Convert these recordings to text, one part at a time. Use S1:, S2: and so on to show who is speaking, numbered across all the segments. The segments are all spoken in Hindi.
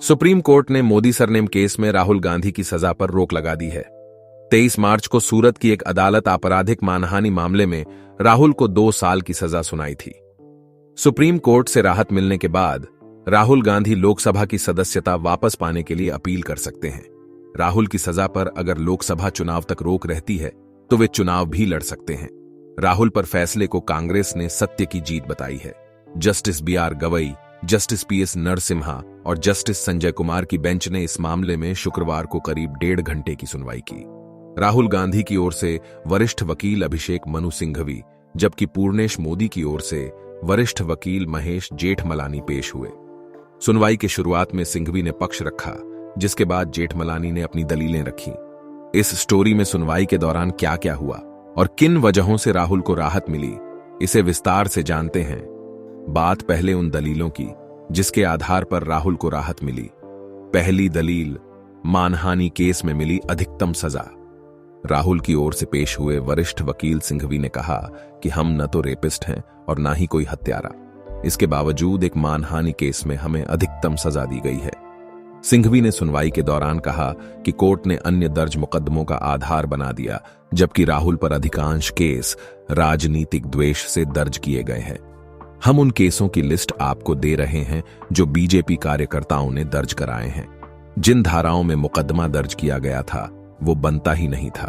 S1: सुप्रीम कोर्ट ने मोदी सरनेम केस में राहुल गांधी की सजा पर रोक लगा दी है। 23 मार्च को सूरत की एक अदालत आपराधिक मानहानि मामले में राहुल को 2 साल की सजा सुनाई थी। सुप्रीम कोर्ट से राहत मिलने के बाद राहुल गांधी लोकसभा की सदस्यता वापस पाने के लिए अपील कर सकते हैं। राहुल की सजा पर अगर लोकसभा चुनाव तक रोक रहती है तो वे चुनाव भी लड़ सकते हैं। राहुल पर फैसले को कांग्रेस ने सत्य की जीत बताई है। Justice BR Gavai, justice PS Narasimha और जस्टिस संजय कुमार की बेंच ने इस मामले में शुक्रवार को करीब 1.5 घंटे की सुनवाई की। राहुल गांधी की ओर से वरिष्ठ वकील अभिषेक मनु सिंघवी, जबकि पूर्णेश मोदी की ओर से वरिष्ठ वकील महेश जेठमलानी पेश हुए। सुनवाई की शुरुआत में सिंघवी ने पक्ष रखा, जिसके बाद जेठमलानी ने अपनी दलीलें रखी। इस स्टोरी में सुनवाई के दौरान क्या क्या हुआ और किन वजहों से राहुल को राहत मिली, इसे विस्तार से जानते हैं। बात पहले उन दलीलों की जिसके आधार पर राहुल को राहत मिली। पहली दलील, मानहानि केस में मिली अधिकतम सजा। राहुल की ओर से पेश हुए वरिष्ठ वकील सिंघवी ने कहा कि हम न तो रेपिस्ट हैं और ना ही कोई हत्यारा, इसके बावजूद एक मानहानि केस में हमें अधिकतम सजा दी गई है। सिंघवी ने सुनवाई के दौरान कहा कि कोर्ट ने अन्य दर्ज मुकदमों का आधार बना दिया, जबकि राहुल पर अधिकांश केस राजनीतिक द्वेष से दर्ज किए गए हैं। हम उन केसों की लिस्ट आपको दे रहे हैं जो बीजेपी कार्यकर्ताओं ने दर्ज कराए हैं। जिन धाराओं में मुकदमा दर्ज किया गया था वो बनता ही नहीं था।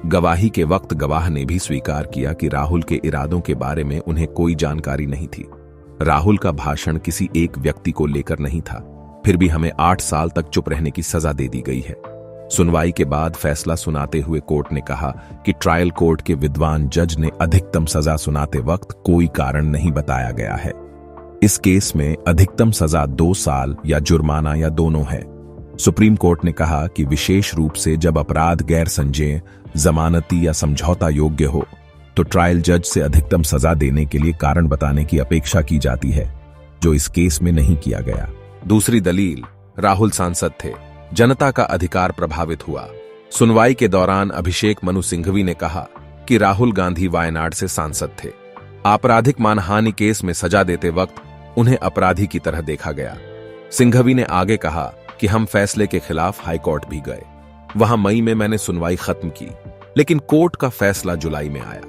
S1: गवाही के वक्त गवाह ने भी स्वीकार किया कि राहुल के इरादों के बारे में उन्हें कोई जानकारी नहीं थी। राहुल का भाषण किसी एक व्यक्ति को लेकर नहीं था, फिर भी हमें 8 साल तक चुप रहने की सजा दे दी गई है। सुनवाई के बाद फैसला सुनाते हुए कोर्ट ने कहा कि ट्रायल कोर्ट के विद्वान जज ने अधिकतम सजा सुनाते वक्त कोई कारण नहीं बताया गया है। इस केस में अधिकतम सजा 2 साल या जुर्माना या दोनों है। सुप्रीम कोर्ट ने कहा कि विशेष रूप से जब अपराध गैर संज्ञेय, जमानती या समझौता योग्य हो तो ट्रायल जज से अधिकतम सजा देने के लिए कारण बताने की अपेक्षा की जाती है, जो इस केस में नहीं किया गया। दूसरी दलील, राहुल सांसद थे, जनता का अधिकार प्रभावित हुआ। सुनवाई के दौरान अभिषेक मनु सिंघवी ने कहा कि राहुल गांधी वायनाड से सांसद थे। आपराधिक मानहानि केस में सजा देते वक्त उन्हें अपराधी की तरह देखा गया। सिंघवी ने आगे कहा कि हम फैसले के खिलाफ हाईकोर्ट भी गए। वहां मई में मैंने सुनवाई खत्म की, लेकिन कोर्ट का फैसला जुलाई में आया।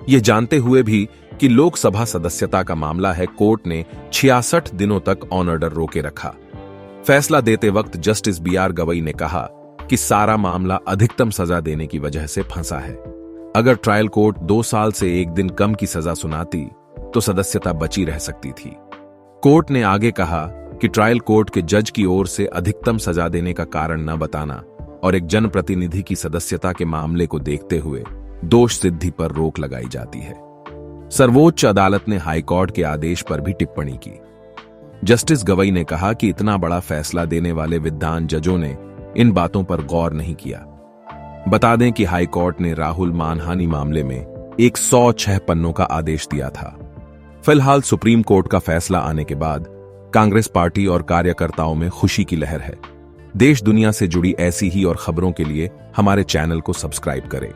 S1: यह जानते हुए भी कि लोकसभा सदस्यता का मामला है, कोर्ट ने 66 दिनों तक ऑन ऑर्डर रोके रखा। फैसला देते वक्त जस्टिस BR गवई ने कहा कि सारा मामला अधिकतम सजा देने की वजह से फंसा है। अगर ट्रायल कोर्ट 2 साल से 1 दिन कम की सजा सुनाती तो सदस्यता बची रह सकती थी। कोर्ट ने आगे कहा कि ट्रायल कोर्ट के जज की ओर से अधिकतम सजा देने का कारण न बताना और एक जनप्रतिनिधि की सदस्यता के मामले को देखते हुए दोष सिद्धि पर रोक लगाई जाती है। सर्वोच्च अदालत ने हाईकोर्ट के आदेश पर भी टिप्पणी की। जस्टिस गवई ने कहा कि इतना बड़ा फैसला देने वाले विद्वान जजों ने इन बातों पर गौर नहीं किया। बता दें कि हाईकोर्ट ने राहुल मानहानि मामले में 106 पन्नों का आदेश दिया था। फिलहाल सुप्रीम कोर्ट का फैसला आने के बाद कांग्रेस पार्टी और कार्यकर्ताओं में खुशी की लहर है। देश दुनिया से जुड़ी ऐसी ही और खबरों के लिए हमारे चैनल को सब्सक्राइब करें।